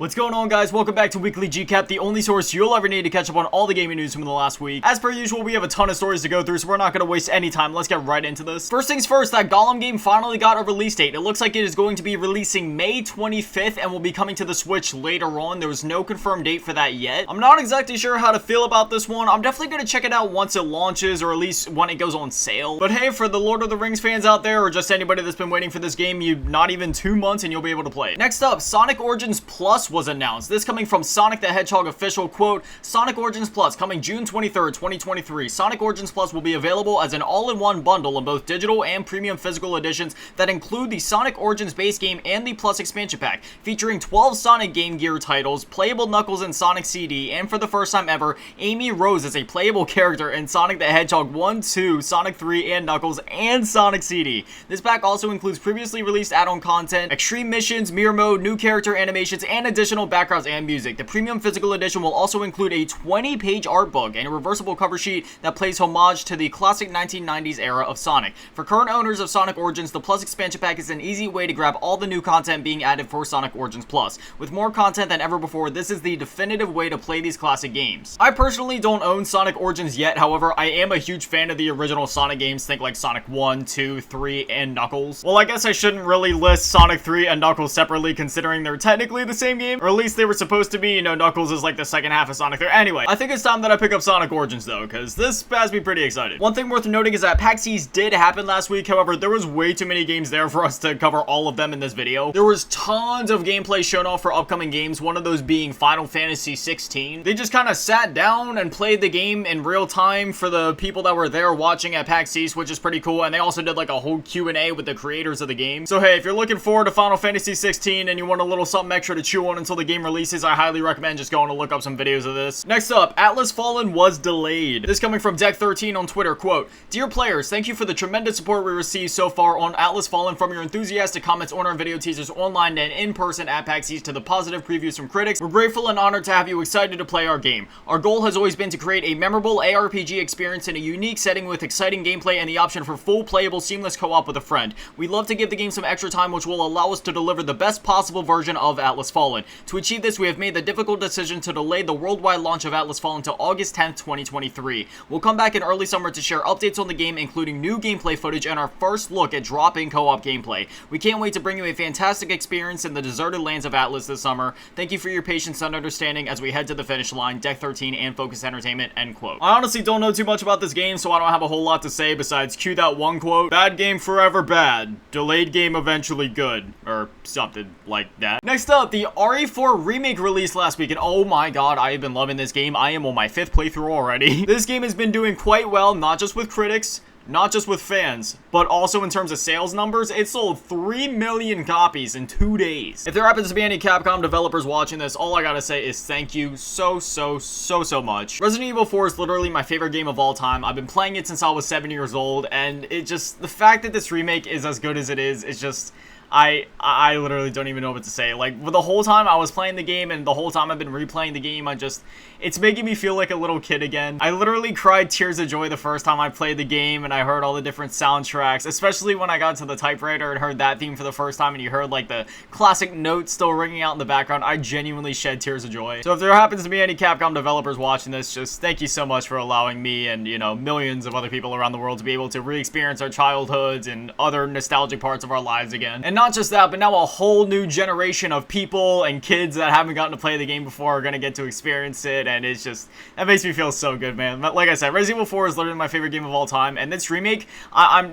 What's going on, guys? Welcome back to Weekly GCap, the only source you'll ever need to catch up on all the gaming news from the last week. As per usual, we have a ton of stories to go through, so we're not going to waste any time. Let's get right into this. First things first, that Gollum game finally got a release date. It looks like it is going to be releasing May 25th and will be coming to the Switch later on. There was no confirmed date for that yet. I'm not exactly sure how to feel about this one. I'm definitely going to check it out once it launches, or at least when it goes on sale. But hey, for the Lord of the Rings fans out there, or just anybody that's been waiting for this game, not even 2 months and you'll be able to play it. Next up, Sonic Origins Plus was announced. This coming from Sonic the Hedgehog official, quote, Sonic Origins Plus coming June 23rd, 2023. Sonic Origins Plus will be available as an all-in-one bundle in both digital and premium physical editions that include the Sonic Origins base game and the Plus expansion pack, featuring 12 Sonic Game Gear titles, playable Knuckles and Sonic CD, and for the first time ever, Amy Rose is a playable character in Sonic the Hedgehog 1, 2, Sonic 3, and Knuckles, and Sonic CD. This pack also includes previously released add-on content, extreme missions, mirror mode, new character animations, and additional backgrounds and music. The premium physical edition will also include a 20-page art book and a reversible cover sheet that plays homage to the classic 1990s era of Sonic. For current owners of Sonic Origins, the Plus expansion pack is an easy way to grab all the new content being added for Sonic Origins Plus. With more content than ever before, this is the definitive way to play these classic games. I personally don't own Sonic Origins yet, however, I am a huge fan of the original Sonic games. Think like Sonic 1, 2, 3, and Knuckles. Well, I guess I shouldn't really list Sonic 3 and Knuckles separately, considering they're technically the same game, or at least they were supposed to be. You know, Knuckles is like the second half of Sonic 3. Anyway, I think it's time that I pick up Sonic Origins though, because this has me pretty excited. One thing worth noting is that PAX East did happen last week. However, there was way too many games there for us to cover all of them in this video. There was tons of gameplay shown off for upcoming games, one of those being Final Fantasy 16. They just kind of sat down and played the game in real time for the people that were there watching at PAX East, which is pretty cool. And they also did like a whole Q&A with the creators of the game. So hey, if you're looking forward to Final Fantasy 16 and you want a little something extra to chew on until the game releases, I highly recommend just going to look up some videos of this. Next up, Atlas Fallen was delayed. This coming from Deck13 on Twitter, quote, Dear players, thank you for the tremendous support we received so far on Atlas Fallen, from your enthusiastic comments on our video teasers online and in person at PAX East to the positive previews from critics. We're grateful and honored to have you excited to play our game. Our goal has always been to create a memorable ARPG experience in a unique setting with exciting gameplay and the option for full playable seamless co-op with a friend. We'd love to give the game some extra time, which will allow us to deliver the best possible version of Atlas Fallen. To achieve this, we have made the difficult decision to delay the worldwide launch of Atlas Fallen to August 10th, 2023. We'll come back in early summer to share updates on the game, including new gameplay footage and our first look at drop-in co-op gameplay. We can't wait to bring you a fantastic experience in the deserted lands of Atlas this summer. Thank you for your patience and understanding as we head to the finish line. Deck13 and Focus Entertainment, end quote. I honestly don't know too much about this game, so I don't have a whole lot to say besides cue that one quote. Bad game forever bad. Delayed game eventually good. Or something like that. Next up, the RE4 Remake released last week, and oh my god, I have been loving this game. I am on my 5th playthrough already. This game has been doing quite well, not just with critics, not just with fans, but also in terms of sales numbers. It sold 3 million copies in 2 days. If there happens to be any Capcom developers watching this, all I gotta say is thank you so much. Resident Evil 4 is literally my favorite game of all time. I've been playing it since I was 7 years old, and it just, the fact that this remake is as good as it is, it's just, I literally don't even know what to say. Like, the whole time I was playing the game and the whole time I've been replaying the game, it's making me feel like a little kid again. I literally cried tears of joy the first time I played the game and I heard all the different soundtracks, especially when I got to the typewriter and heard that theme for the first time and you heard like the classic notes still ringing out in the background. I genuinely shed tears of joy. So if there happens to be any Capcom developers watching this, just thank you so much for allowing me and, you know, millions of other people around the world to be able to re-experience our childhoods and other nostalgic parts of our lives again. And not just that, but now a whole new generation of people and kids that haven't gotten to play the game before are going to get to experience it, and it's just, that makes me feel so good, man. But like I said, Resident Evil 4 is literally my favorite game of all time, and this remake,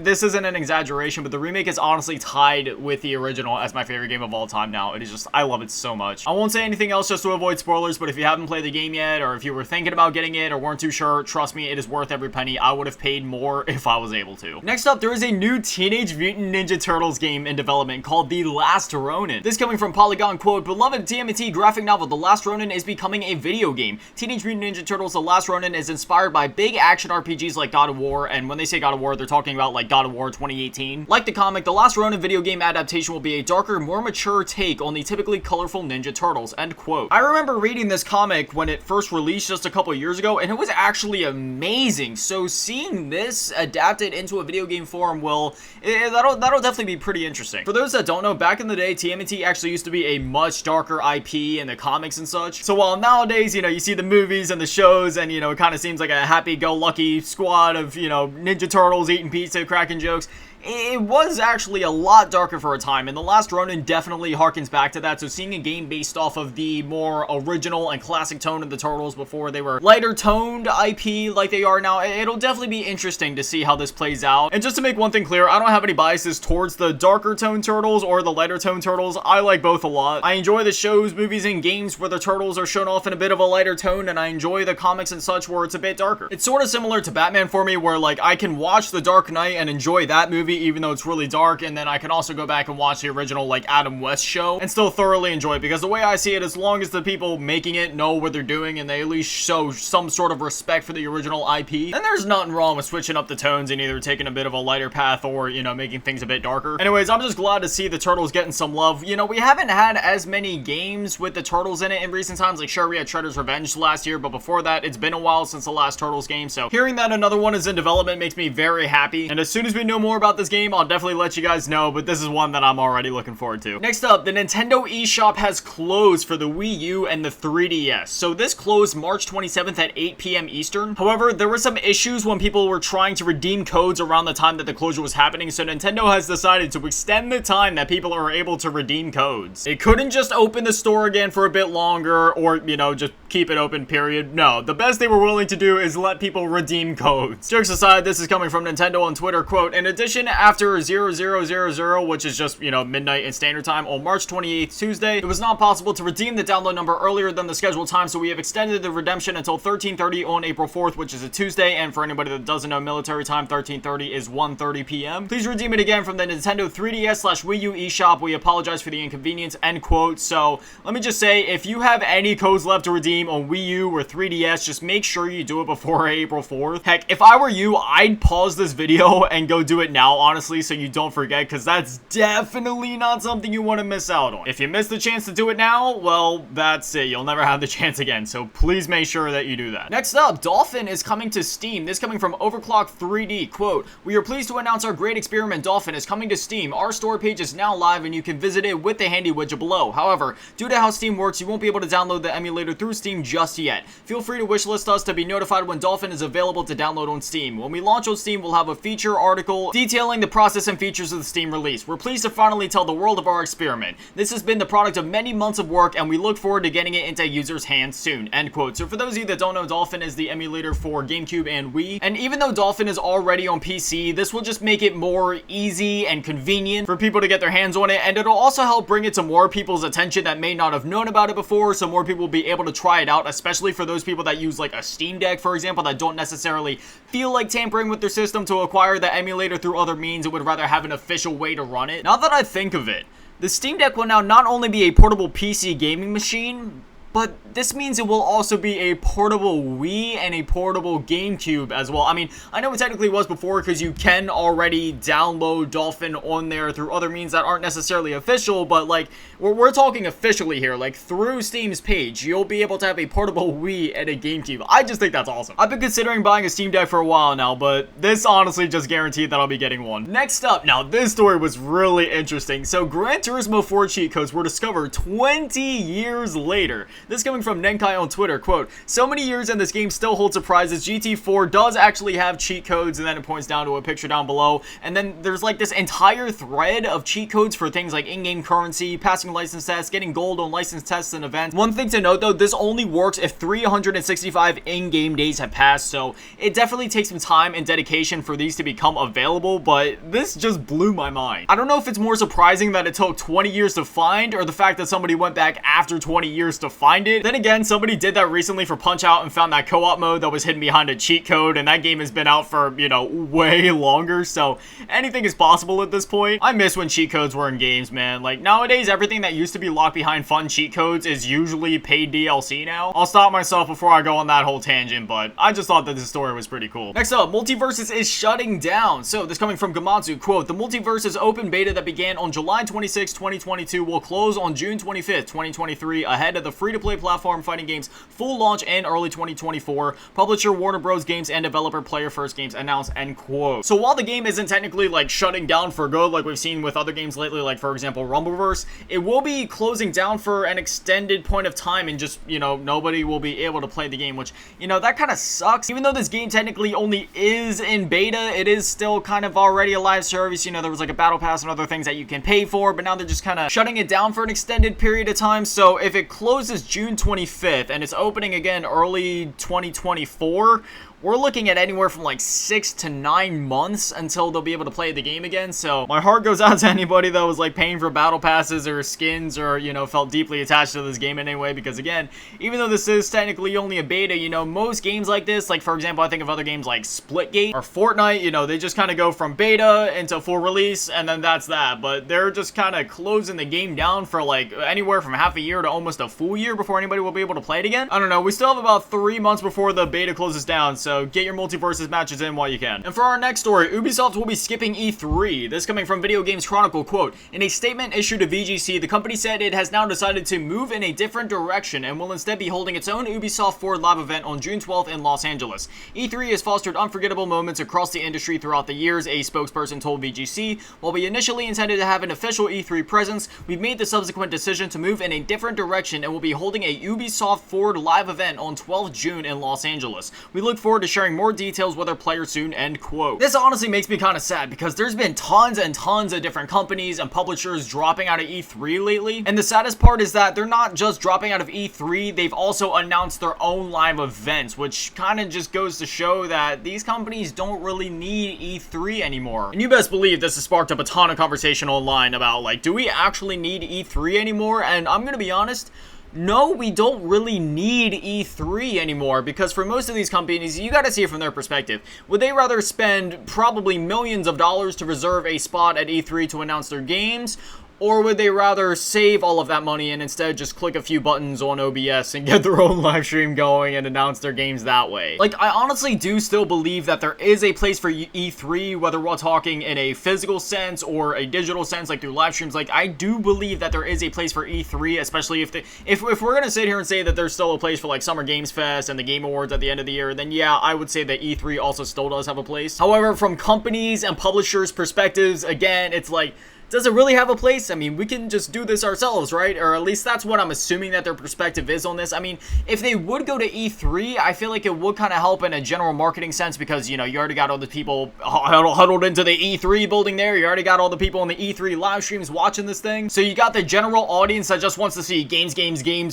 this isn't an exaggeration, but the remake is honestly tied with the original as my favorite game of all time now. It is just, I love it so much. I won't say anything else just to avoid spoilers, but if you haven't played the game yet, or if you were thinking about getting it or weren't too sure, trust me, it is worth every penny. I would have paid more if I was able to. Next up, there is a new Teenage Mutant Ninja Turtles game in development called The Last Ronin. This coming from Polygon, quote, Beloved TMNT graphic novel The Last Ronin is becoming a video game. Teenage Mutant Ninja Turtles The Last Ronin is inspired by big action RPGs like God of War, and when they say God of War, they're talking about like God of War 2018. Like the comic, The Last Ronin video game adaptation will be a darker, more mature take on the typically colorful Ninja Turtles, end quote. I remember reading this comic when it first released just a couple years ago, and it was actually amazing. So seeing this adapted into a video game form will, that'll definitely be pretty interesting. For those those that don't know, back in the day, TMNT actually used to be a much darker IP in the comics and such. So while nowadays, you see the movies and the shows and, it kind of seems like a happy-go-lucky squad of, Ninja Turtles eating pizza, cracking jokes, it was actually a lot darker for a time, and The Last Ronin definitely harkens back to that. So seeing a game based off of the more original and classic tone of the Turtles before they were lighter toned IP like they are now, it'll definitely be interesting to see how this plays out. And just to make one thing clear, I don't have any biases towards the darker tone Turtles or the lighter tone Turtles. I like both a lot. I enjoy the shows, movies, and games where the Turtles are shown off in a bit of a lighter tone, and I enjoy the comics and such where it's a bit darker. It's sort of similar to Batman for me, where like I can watch The Dark Knight and enjoy that movie even though it's really dark, and then I can also go back and watch the original like Adam West show and still thoroughly enjoy it, because the way I see it, as long as the people making it know what they're doing and they at least show some sort of respect for the original IP, then there's nothing wrong with switching up the tones and either taking a bit of a lighter path or, making things a bit darker. Anyways, I'm just glad to see the Turtles getting some love. We haven't had as many games with the Turtles in it in recent times. Like, sure, we had Shredder's Revenge last year, but before that, it's been a while since the last Turtles game, so hearing that another one is in development makes me very happy. And as soon as we know more about this game, I'll definitely let you guys know, but this is one that I'm already looking forward to. Next up, the Nintendo eShop has closed for the Wii U and the 3DS. So this closed March 27th at 8 p.m. Eastern. However, there were some issues when people were trying to redeem codes around the time that the closure was happening, so Nintendo has decided to extend the time that people are able to redeem codes. It couldn't just open the store again for a bit longer or, just keep it open, period. No, the best they were willing to do is let people redeem codes. Jokes aside, this is coming from Nintendo on Twitter, quote, "In addition, after 0000, which is just, midnight in standard time, on March 28th, Tuesday, it was not possible to redeem the download number earlier than the scheduled time, so we have extended the redemption until 13:30 on April 4th, which is a Tuesday, and for anybody that doesn't know military time, 13:30 is 1:30 p.m. Please redeem it again from the Nintendo 3DS/Wii U eShop. We apologize for the inconvenience," end quote. So, let me just say, if you have any codes left to redeem on Wii U or 3DS, just make sure you do it before April 4th. Heck, if I were you, I'd pause this video and go do it now, honestly, so you don't forget, because that's definitely not something you want to miss out on. If you missed the chance to do it now, well, that's it. You'll never have the chance again, so please make sure that you do that. Next up, Dolphin is coming to Steam. This coming from Overclock 3D, quote, "We are pleased to announce our great experiment Dolphin is coming to Steam. Our store page is now live and you can visit it with the handy widget below. However, due to how Steam works, you won't be able to download the emulator through Steam just yet. Feel free to wishlist us to be notified when Dolphin is available to download on Steam. When we launch on Steam, we'll have a feature article detailing the process and features of the Steam release. We're pleased to finally tell the world of our experiment. This has been the product of many months of work and we look forward to getting it into users' hands soon," end quote. So for those of you that don't know, Dolphin is the emulator for GameCube and Wii, and even though Dolphin is already on PC, this will just make it more easy and convenient for people to get their hands on it, and it'll also help bring it to more people's attention that may not have known about it before, so more people will be able to try it out, especially for those people that use like a Steam Deck, for example, that don't necessarily feel like tampering with their system to acquire the emulator through other means and would rather have an official way to run it. Now that I think of it, the Steam Deck will now not only be a portable PC gaming machine, but this means it will also be a portable Wii and a portable GameCube as well. I mean, I know it technically was before because you can already download Dolphin on there through other means that aren't necessarily official, but like, we're talking officially here. Like, through Steam's page, you'll be able to have a portable Wii and a GameCube. I just think that's awesome. I've been considering buying a Steam Deck for a while now, but this honestly just guaranteed that I'll be getting one. Next up, now this story was really interesting. So, Gran Turismo 4 cheat codes were discovered 20 years later. This coming from Nenkai on Twitter, quote, "So many years and this game still holds surprises. GT4 does actually have cheat codes," and then it points down to a picture down below, and then there's like this entire thread of cheat codes for things like in-game currency, passing license tests, getting gold on license tests and events. One thing to note though, this only works if 365 in-game days have passed, so it definitely takes some time and dedication for these to become available, but this just blew my mind. I don't know if it's more surprising that it took 20 years to find, or the fact that somebody went back after 20 years to find it. Then again, somebody did that recently for Punch-Out and found that co-op mode that was hidden behind a cheat code, and that game has been out for, way longer, so anything is possible at this point. I miss when cheat codes were in games, man. Like, nowadays, everything that used to be locked behind fun cheat codes is usually paid DLC now. I'll stop myself before I go on that whole tangent, but I just thought that this story was pretty cool. Next up, Multiversus is shutting down. So, this coming from Gamatsu, quote, "The Multiversus open beta that began on July 26, 2022 will close on June 25th, 2023, ahead of the free-to-play free-to-play platform fighting games full launch in early 2024. Publisher Warner Bros. Games and developer Player First Games announced, end quote. So while the game isn't technically like shutting down for good like we've seen with other games lately, like for example Rumbleverse, it will be closing down for an extended point of time, and just, you know, nobody will be able to play the game, which, you know, that kind of sucks. Even though this game technically only is in beta, it is still kind of already a live service. You know, there was like a battle pass and other things that you can pay for, but now they're just kind of shutting it down for an extended period of time. So if it closes June 25th and it's opening again early 2024, we're looking at anywhere from like 6 to 9 months until they'll be able to play the game again. So my heart goes out to anybody that was like paying for battle passes or skins, or, you know, felt deeply attached to this game in any way, because again, even though this is technically only a beta, you know, most games like this, like for example, I think of other games like Splitgate or Fortnite, you know, they just kind of go from beta into full release and then that's that. But they're just kind of closing the game down for like anywhere from half a year to almost a full year before anybody will be able to play it again. I don't know, we still have about 3 months before the beta closes down, so get your Multiversus matches in while you can. And for our next story, Ubisoft will be skipping E3. This coming from Video Games Chronicle, quote, in a statement issued to VGC, the company said it has now decided to move in a different direction and will instead be holding its own Ubisoft Forward live event on June 12th in Los Angeles. E3 has fostered unforgettable moments across the industry throughout the years, a spokesperson told VGC. While we initially intended to have an official E3 presence, we've made the subsequent decision to move in a different direction and will be holding a Ubisoft Forward live event on 12th June in Los Angeles. We look forward to sharing more details with our players soon, end quote. This honestly makes me kind of sad, because there's been tons and tons of different companies and publishers dropping out of E3 lately, and the saddest part is that they're not just dropping out of E3, they've also announced their own live events, which kind of just goes to show that these companies don't really need E3 anymore. And you best believe this has sparked up a ton of conversation online about, like, do we actually need E3 anymore? And I'm gonna be honest, no, we don't really need E3 anymore, because for most of these companies, you gotta see it from their perspective. Would they rather spend probably millions of dollars to reserve a spot at E3 to announce their games, or would they rather save all of that money and instead just click a few buttons on OBS and get their own live stream going and announce their games that way? Like, I honestly do still believe that there is a place for E3, whether we're talking in a physical sense or a digital sense, like through live streams. Like, I do believe that there is a place for E3, especially if we're gonna sit here and say that there's still a place for like Summer Games Fest and the Game Awards at the end of the year, then yeah, I would say that E3 also still does have a place. However, from companies and publishers' perspectives, again, it's like, does it really have a place? I mean, we can just do this ourselves, right? Or at least that's what I'm assuming that their perspective is on this. I mean, if they would go to E3, I feel like it would kind of help in a general marketing sense, because, you know, you already got all the people huddled into the E3 building there. You already got all the people in the E3 live streams watching this thing. So you got the general audience that just wants to see games,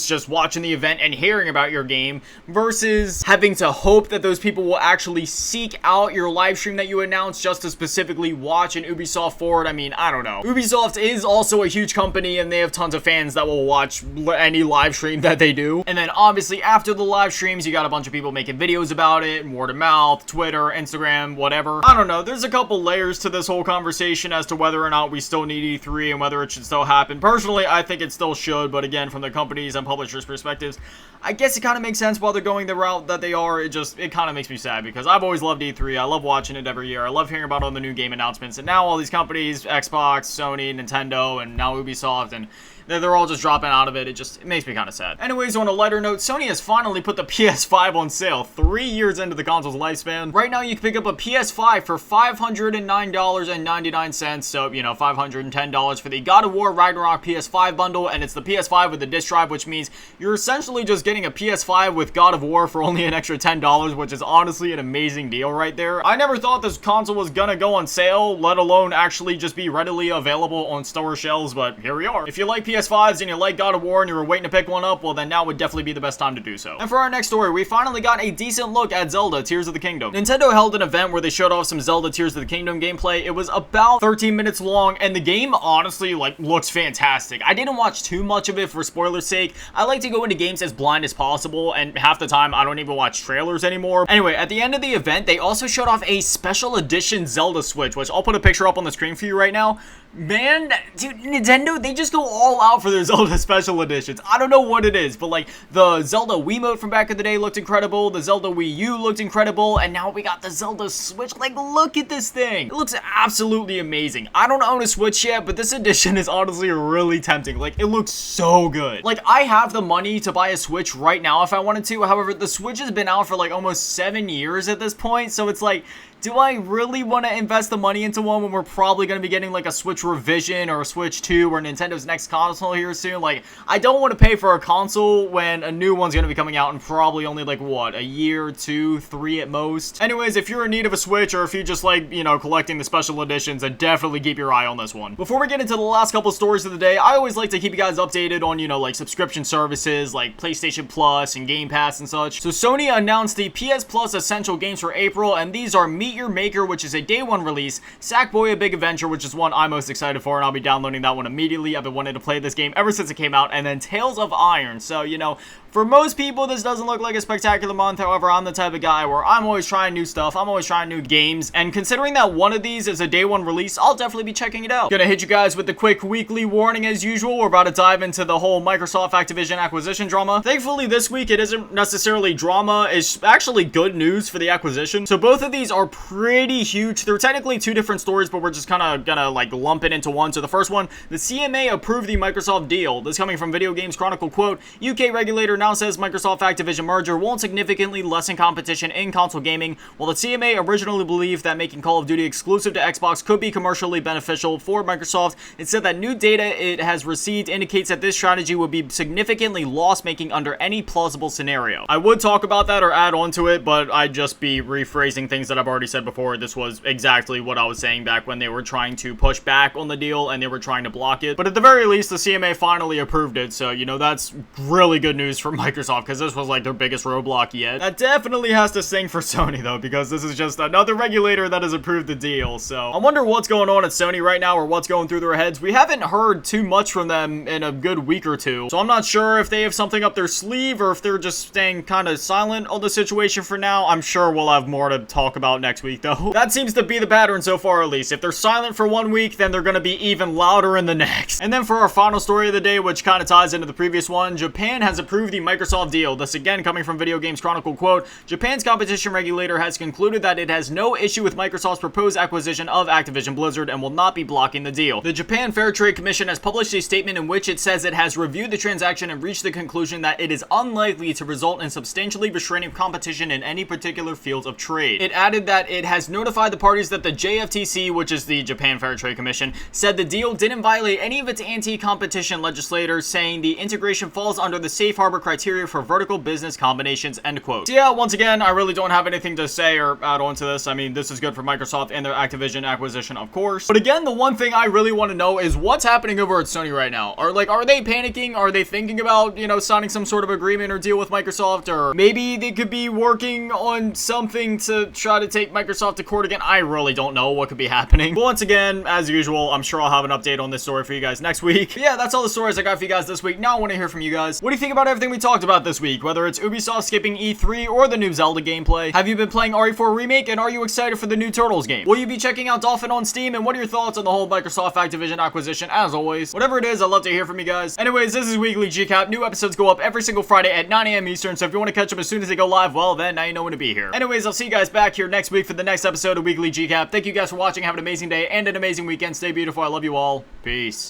just watching the event and hearing about your game, versus having to hope that those people will actually seek out your live stream that you announce just to specifically watch an Ubisoft Forward. I mean, I don't know. Ubisoft is also a huge company, and they have tons of fans that will watch any live stream that they do. And then obviously after the live streams, you got a bunch of people making videos about it, word of mouth, Twitter, Instagram, whatever. I don't know. There's a couple layers to this whole conversation as to whether or not we still need E3 and whether it should still happen. Personally, I think it still should, but again, from the companies and publishers' perspectives, I guess it kind of makes sense while they're going the route that they are. It kind of makes me sad, because I've always loved E3. I love watching it every year. I love hearing about all the new game announcements, and now all these companies, Xbox, Sony, Nintendo, and now Ubisoft, and they're all just dropping out of it. It makes me kind of sad. Anyways, on a lighter note, Sony has finally put the PS5 on sale 3 years into the console's lifespan. Right now, you can pick up a PS5 for $509.99, so, you know, $510 for the God of War Ragnarok PS5 bundle, and it's the PS5 with the disc drive, which means you're essentially just getting a PS5 with God of War for only an extra $10, which is honestly an amazing deal right there. I never thought this console was gonna go on sale, let alone actually just be readily available on store shelves, but here we are. If you like PS5s and you like God of War and you were waiting to pick one up, well then now would definitely be the best time to do so. And for our next story, we finally got a decent look at Zelda Tears of the Kingdom. Nintendo held an event where they showed off some Zelda Tears of the Kingdom gameplay. It was about 13 minutes long, and the game honestly looks fantastic. I didn't watch too much of it for spoiler's sake. I like to go into games as blind as possible, and half the time I don't even watch trailers anymore. Anyway, at the end of the event, they also showed off a special edition Zelda Switch, which I'll put a picture up on the screen for you right now. Man, dude, Nintendo, they just go all out for their Zelda special editions. I don't know what it is, but like the Zelda Wiimote from back in the day looked incredible. The Zelda Wii U looked incredible. And now we got the Zelda Switch. Like, look at this thing. It looks absolutely amazing. I don't own a Switch yet, but this edition is honestly really tempting. Like, it looks so good. Like, I have the money to buy a Switch right now if I wanted to. However, the Switch has been out for like almost 7 years at this point. So it's like, do I really want to invest the money into one when we're probably going to be getting like a Switch revision or a Switch 2 or Nintendo's next console here soon? Like, I don't want to pay for a console when a new one's going to be coming out in probably only like, what, a year, 2, 3 at most. Anyways, if you're in need of a Switch or if you just like, you know, collecting the special editions, then definitely keep your eye on this one. Before we get into the last couple stories of the day, I always like to keep you guys updated on, you know, like subscription services like PlayStation Plus and Game Pass and such. So Sony announced the PS Plus Essential games for April, and these are Meet Your Maker, which is a day one release, Sackboy: A Big Adventure, which is one I'm most excited for, and I'll be downloading that one immediately. I've been wanting to play this game ever since it came out. And then Tales of Iron. So, you know, for most people, this doesn't look like a spectacular month. However, I'm the type of guy where I'm always trying new stuff. I'm always trying new games. And considering that one of these is a day one release, I'll definitely be checking it out. Gonna hit you guys with the quick weekly warning as usual. We're about to dive into the whole Microsoft Activision acquisition drama. Thankfully, this week, it isn't necessarily drama. It's actually good news for the acquisition. So both of these are pretty huge. They're technically two different stories, but we're just kind of gonna like lump it into one. So the first one, the CMA approved the Microsoft deal. This coming from Video Games Chronicle, quote, UK regulator now says Microsoft Activision merger won't significantly lessen competition in console gaming. While the CMA originally believed that making Call of Duty exclusive to Xbox could be commercially beneficial for Microsoft, it said that new data it has received indicates that this strategy would be significantly loss-making under any plausible scenario. I would talk about that or add on to it, but I'd just be rephrasing things that I've already said before. This was exactly what I was saying back when they were trying to push back on the deal and they were trying to block it. But at the very least, the CMA finally approved it, so, you know, that's really good news for Microsoft, because this was like their biggest roadblock yet. That definitely has to sting for Sony, though, because this is just another regulator that has approved the deal. So I wonder what's going on at Sony right now, or what's going through their heads. We haven't heard too much from them in a good week or two, so I'm not sure if they have something up their sleeve or if they're just staying kind of silent on the situation for now. I'm sure we'll have more to talk about next week, though. That seems to be the pattern so far, at least. If they're silent for one week, then they're going to be even louder in the next. And then for our final story of the day, which kind of ties into the previous one, Japan has approved the Microsoft deal. This again coming from Video Games Chronicle, quote, Japan's competition regulator has concluded that it has no issue with Microsoft's proposed acquisition of Activision Blizzard and will not be blocking the deal. The Japan Fair Trade Commission has published a statement in which it says it has reviewed the transaction and reached the conclusion that it is unlikely to result in substantially restraining competition in any particular fields of trade. It added that it has notified the parties that the JFTC, which is the Japan Fair Trade Commission, said the deal didn't violate any of its anti-competition legislators, saying the integration falls under the safe harbor criteria for vertical business combinations, end quote. So yeah, once again, I really don't have anything to say or add on to this. I mean, this is good for Microsoft and their Activision acquisition, of course. But again, the one thing I really want to know is what's happening over at Sony right now. Are they panicking? Are they thinking about, you know, signing some sort of agreement or deal with Microsoft? Or maybe they could be working on something to try to take Microsoft to court again? I really don't know what could be happening. But once again, as usual, I'm sure I'll have an update on this story for you guys next week. But yeah, that's all the stories I got for you guys this week. Now I want to hear from you guys. What do you think about everything we talked about this week? Whether it's Ubisoft skipping E3 or the new Zelda gameplay. Have you been playing RE4 Remake, and are you excited for the new Turtles game? Will you be checking out Dolphin on Steam, and what are your thoughts on the whole Microsoft Activision acquisition? As always, whatever it is, I'd love to hear from you guys. Anyways, this is Weekly GCap. New episodes go up every single Friday at 9 a.m. Eastern, so if you want to catch them as soon as they go live, well then, now you know when to be here. Anyways, I'll see you guys back here next week for the next episode of Weekly GCap. Thank you guys for watching. Have an amazing day and an amazing weekend. Stay beautiful. I love you all. Peace.